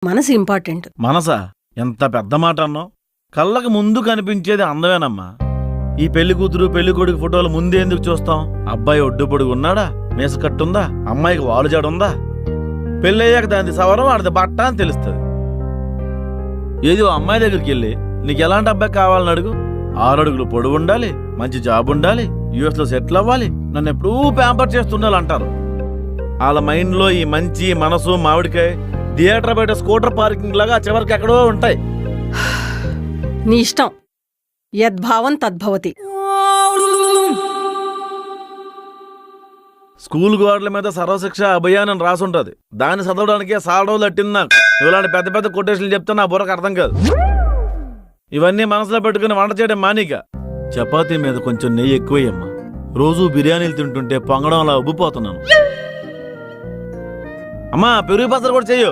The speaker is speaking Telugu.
మనసు ఇంపార్టెంట్. మనసా? ఎంత పెద్ద మాట అన్నావు. కళ్ళకు ముందు కనిపించేది అందమేనమ్మా. ఈ పెళ్లి కూతురు పెళ్లి కొడుకు ఫోటోలు ముందే ఎందుకు చూస్తాం? అబ్బాయి ఒడ్డు పొడుగు ఉన్నాడా, మీస కట్టుందా, అమ్మాయికి వాలుజాడుందా, పెళ్ళయ్యాక దాని సవరం ఆడది బట్ట అని తెలుస్తుంది. ఏదో అమ్మాయి దగ్గరికి వెళ్ళి నీకు ఎలాంటి అబ్బాయి కావాలని అడుగు. 6 అడుగులు పొడుగు ఉండాలి, మంచి జాబ్ ఉండాలి, యుఎస్ లో సెటిల్ అవ్వాలి, నన్ను ఎప్పుడూ ప్యాంపర్ చేస్తుండాలంటారు. వాళ్ళ మైండ్ లో ఈ మంచి మనసు మామిడికాయ థియేటర్ బయట స్కూటర్ పార్కింగ్ లాగా చివరికి ఎక్కడో ఉంటాయి. నీ ఇష్టం. యద్భావం తద్భవతి. స్కూల్ గోడల మీద సర్వశిక్ష అభియానం రాసుంటది. దాన్ని చదవడానికే సాడోలు తట్టింది నాకు. ఇలాంటి పెద్ద పెద్ద కొటేషన్లు చెప్తే నా బుర్రకు అర్థం కాదు. ఇవన్నీ మనసులో పెట్టుకుని వంట చేయడం మానిక. చపాతీ మీద కొంచెం నెయ్యి ఎక్కువయ్యమ్మా. రోజు బిర్యానీలు తింటుంటే పొంగడంలా ఉబ్బిపోతున్నాను. అమ్మా పెరుగు పచ్చడి కూడా చెయ్యు.